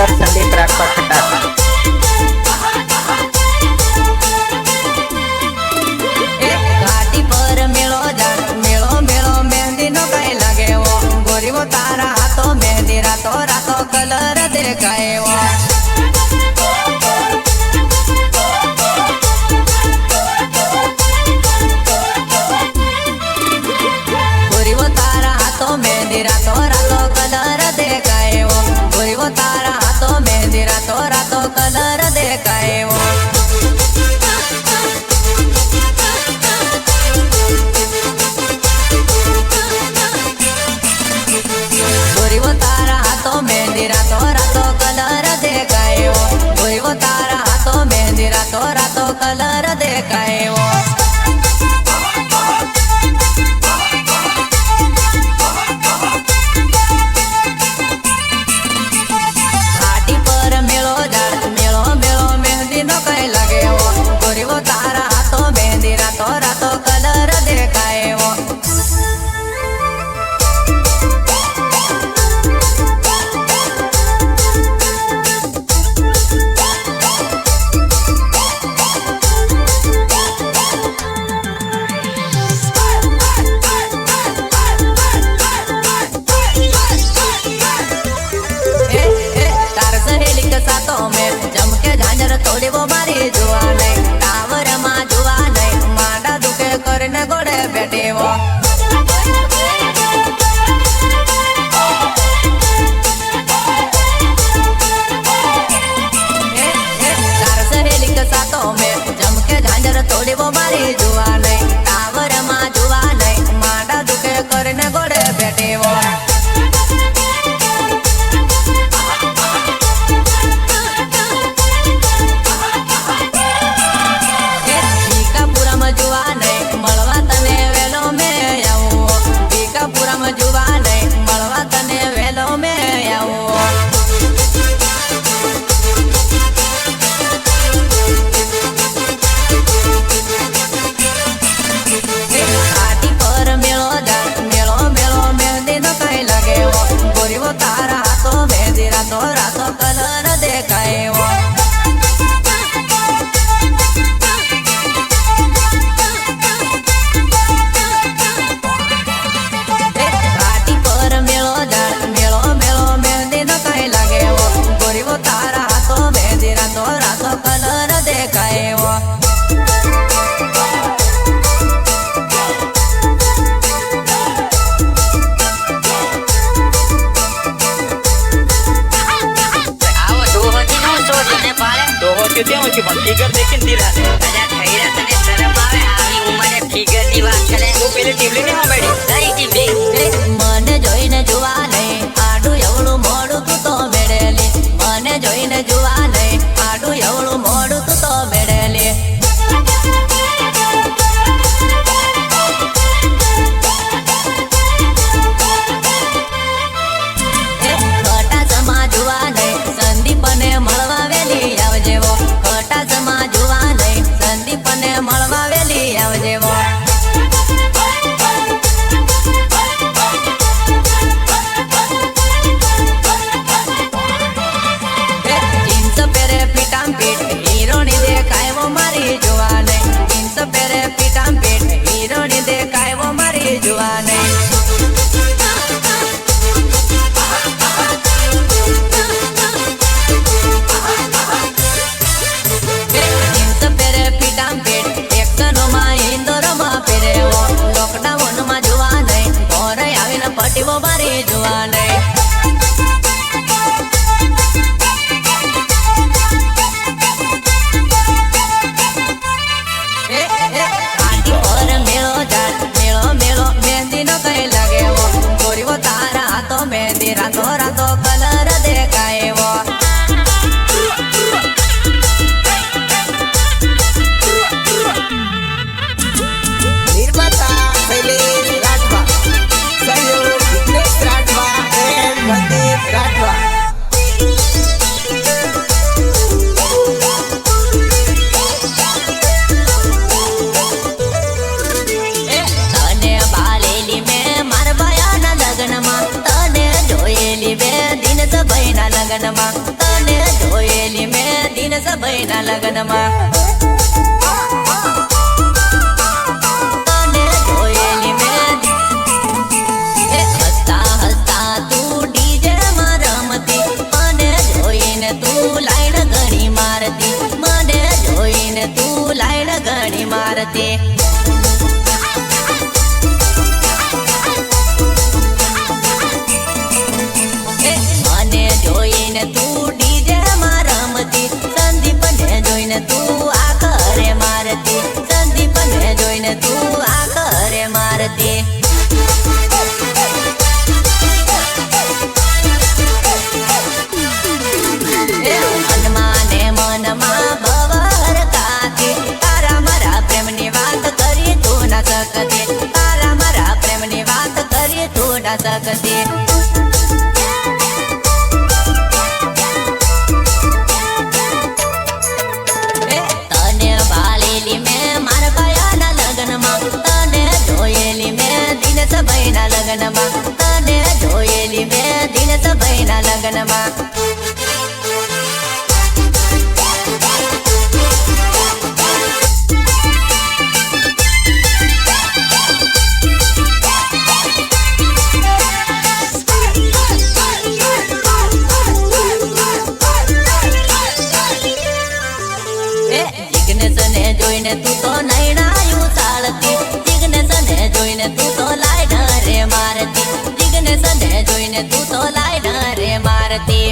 Singer Sandeep Rathwa खटार। घाटी पर मेलो मेलो मेलो मेहंदी नो कई लगे वो गोरी वो तारा हाथों मेहंदी रातों रातों कलर देखाए वो गोरी वो तारा हाथों मेहंदी रातों रातों कलर देखाए वो गोरी वो तारा हाथों मेहंदी रातों रातों कलर देखाए वो गोरी वो तारा हाथों मेहंदी रातों रातों कलर देखाए वो गोरी वो तारा हाथों मेहंदी रातों रातों कलर देखाए वो घाटी पर मेलो मेलो मेलो मेहंदी नो कई लगे वो गोरी वो तारा हाथों मेहंदी रातों रातों कलर देखाए वो जम के झांझर तोड़ी वो मारी जुआ नहीं टावर माँ जुआ नहीं माडा दुखे करने गोड़े बैठे वो तार सहेली के साथों में जम के झांझर तोड़ी वो मारी जुआ नहीं टावर माँ जुआ नहीं माडा दुखे करने गोड़े बैठे वो जुवा नहीं मलवा तने वेलो में आओ घाटी पर मेलो मेलो मेलो मेहंदी नो कई लगे वो गोरी वो तारा हाथों मेहंदी रातों रातों कलर देखाए वो कलर देखाए वो फिगर देखीन दिला खैरा तने शरम आवे આવી ઉંમરે ફિગર ની વાત કરે તું પેલી ટીમલી ને હોમેડી કઈ ટીમલી મને જોઈને જુવા નહીં આડું એવડું મોડું તું તો મેળેલી મને જોઈને જુવા નહીં આડું એવડું મોડું તું તો મેળેલી ખટા સમા જુવા નહીં સંદીપને મળવા વેલી આવજે વો ખટા સમા જુવા નહીં સંદીપને મળવા વેલી આવજે વો જીન્સ પહેરે પીટામ પીટ હીરોની દેખાય વો મારી જુવા નહીં જીન્સ પહેરે પીટામ પીટ હીરોની દેખાય વો મારી જુવા નહીં જીન્સ પહેરે પીટામ પીટ એક્શનોમાં ઇન્દોરમાં પહેરે વો લોકડાઉનમાં જુવા નહીં ઘરે આવીને પટીવો મારી જુવા નહીં ઘાટી પર મેળો મેળો મેળો મહેંદી નો કઈ લાગે વો ગોરી વો તારા હાથો મહેંદી રાતો રાતો કલર દેખાય વો निर्माता शैलेश राठवा, सहयोग विघ्नेश राठवा एंड मनदीप राठवा। તને બાલેલી મેં માર ભયાના લગ્નમાં તને જોયેલી બે દિન સભાઈના લગ્નમાં તને દિનસભાઈના લગ્નમાં તને જોયેલી મેં એ હસતા હસતા તું ડીજે માં રમતી મને જોઈને તું લાઈન ઘણી મારતી મને જોઈને તું લાઈન ઘણી મારતી મને જોઈને તું ડીજે માં રમતી સંદીપને જોઈને તું આ ઘરે મારતી સંદીપને જોઈને તું આ ઘરે મારતી મનમાં ને મનમાં બવર કાતી તારા મારા પ્રેમની વાત કરી તું ના શકતી તારા મારા પ્રેમની વાત કરી તું ના શકતી તને ભાળેલી મેં મારા ભાયાના લગ્નમાં તને જોયેલી મેં દિનસભાઈના લગ્નમાં તને જોયેલી મેં દિનસભાઈના લગ્નમાં જિગ્નેશને જોઈને તું તો નૈણાયું ચાલતી જિગ્નેશને જોઈને તું તો લાઈન રે મારતી જિગ્નેશને જોઈને તું તો લાઈન રે મારતી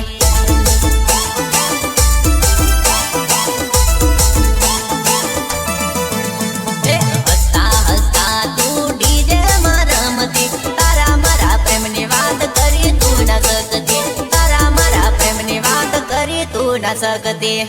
હસતા હસતા તું ડીજે માં રમતી તારા મારા પ્રેમની વાત કરી તું ના શકતી તારા મારા પ્રેમની વાત કરી તું ના શકતી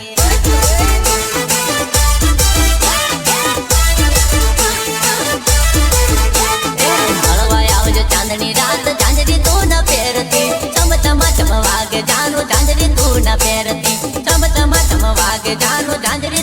ચાંદની રાત ચાંદની તું ન પહેરતી ચમચમા ચમ વાગે જાનું ચાંદની તું ન પહેરતી ચમચમા ચમ વાગે જાનું ચાંદની